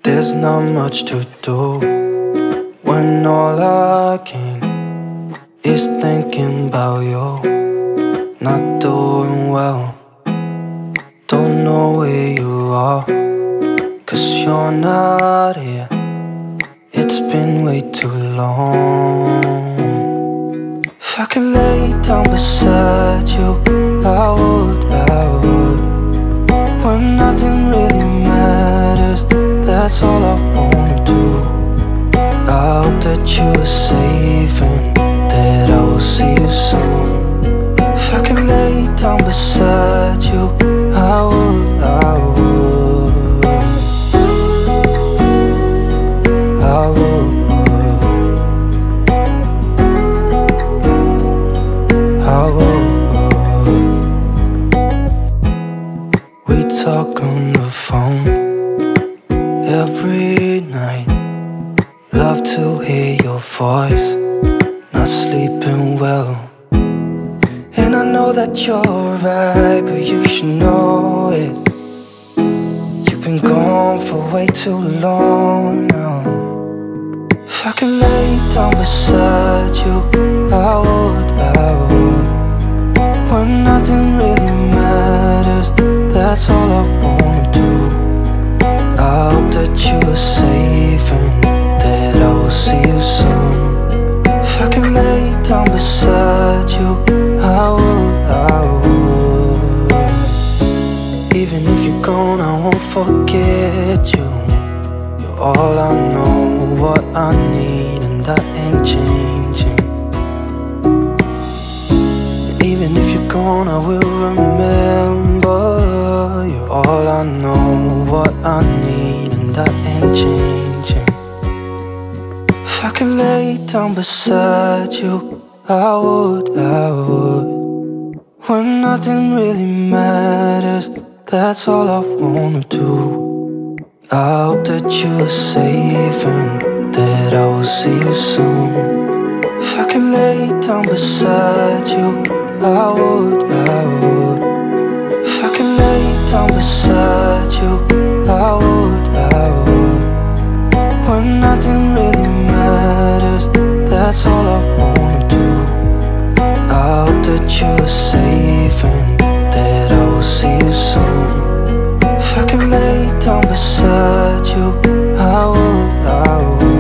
There's not much to do when all I can is thinking about you. Not doing well, don't know where you are, 'cause you're not here. It's been way too long. If I could lay down beside you, I would. When nothing really matters, that's all I wanna do. I hope that you are safe and that I will see you soon. If I could lay down beside you, I would. I would. We talk on the phone every night. Love to hear your voice. Not sleeping well, and I know that you're right, but you should know it. You've been gone for way too long now. If I could lay down beside you, I would. When nothing really matters, that's all I wanna do. I hope that you are safe and that I will see you soon. If I can lay down beside you, I would. Even if you're gone, I won't forget you. You're all I know, what I need, and that ain't changing. And even if you're gone, I will remember. You're all I know, what I need, and that ain't changing. If I could lay down beside you, I would. When nothing really matters, that's all I wanna do. I hope that you are safe and that I will see you soon. If I could lay down beside you, I would. If I could lay down beside you, I would. When nothing really matters, that's all I wanna do. I hope that you are safe and that I will see you soon. If I could lay down beside you, I would. I would.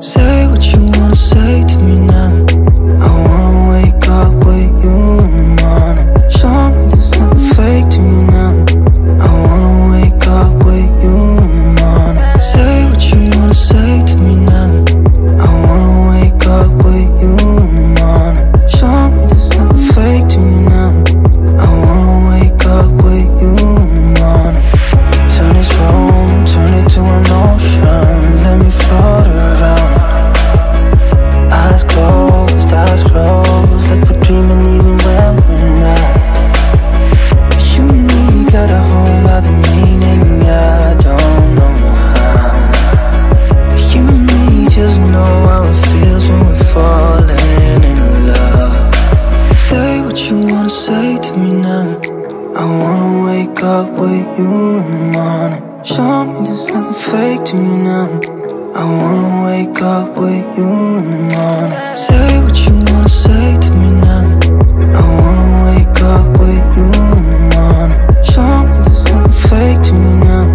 Say what you wanna say to me now. I wanna wake up with you in the morning. Show me there's nothing fake to me now. I wanna wake up with you in the morning. Say what you wanna say to me now. I wanna wake up with you in the morning. Show me there's nothing fake to me now. I wanna wake up with you in the morning. Turn this room, turn it to an ocean. Let me float around. Eyes closed, like we're dreaming even when we're not. You and me got a whole other meaning, I don't know how. You and me just know how it feels when we're falling in love. Say what you wanna say to me now. I wanna wake up with you in the morning. Show me there's nothing fake to me now. I wanna wake up with you in the morning. Say what you wanna say to me now. I wanna wake up with you in the morning. Show me there's nothing fake to me now.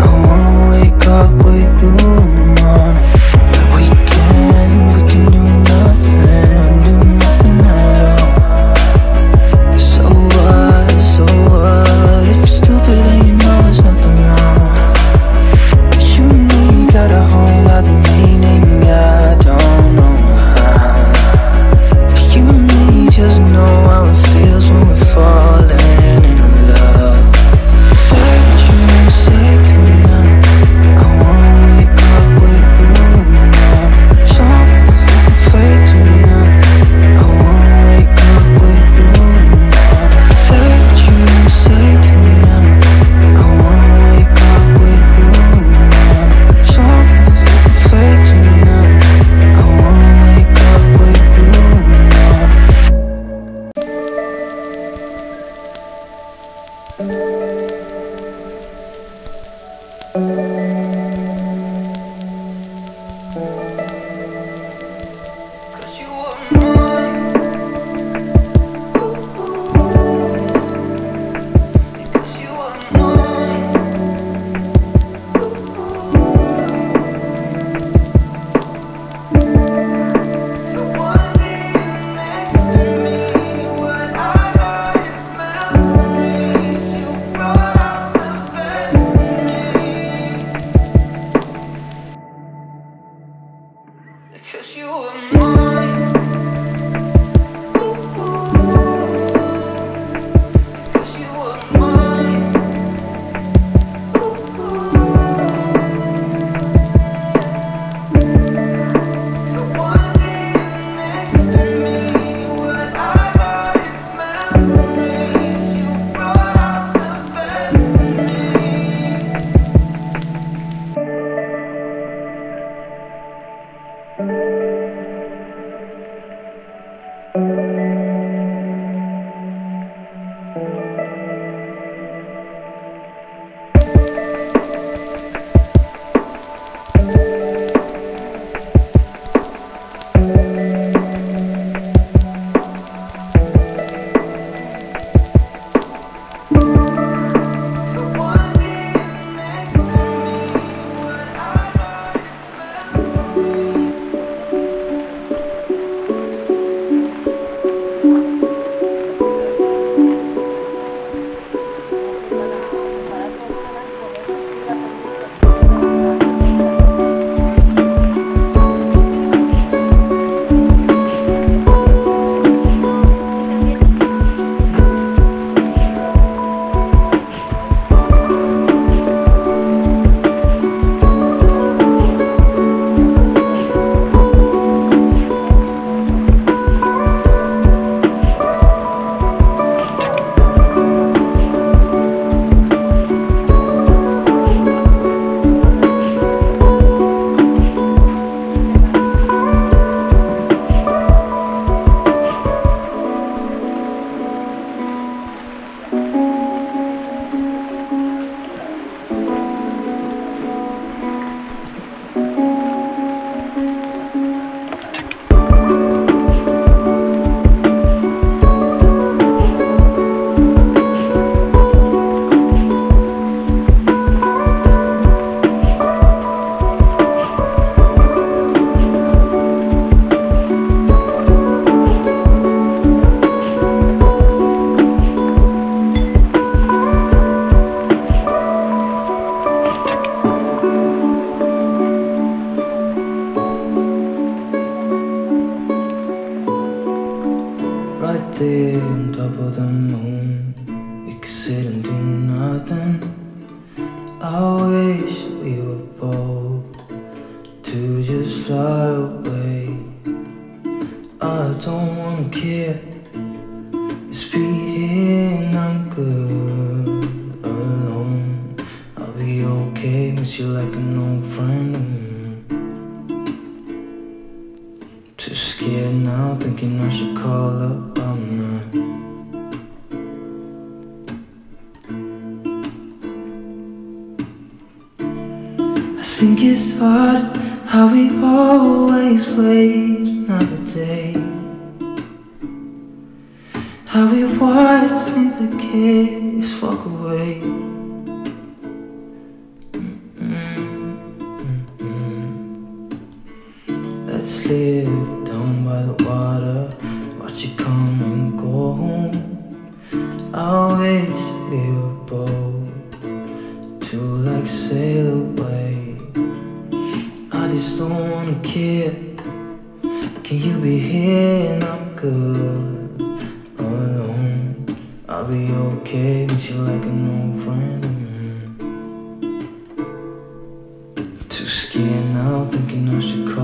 I wanna wake up with you in the morning. But we can do nothing at all. So what, if you're stupid then you know it's nothing wrong. You and me got a whole other meaning, I don't know how. You and me just know how it feels when we fall. 'cause you were mine. Right there on top of the moon, we could sit and do nothing. I wish we were bold to just fly away. I don't wanna care, just be here and I'm good alone. I'll be okay, miss you like an old friend. Too scared now, thinking I should call up all night. I think it's hard how we always wait another day, how we watch things that kids walk away. Let's live down by the water, watch it come and go home. I wish we were bold to like sail away. I just don't wanna care. Can you be here and I'm good alone? I'll be okay, miss you like an old friend. Too scared now, thinking I should call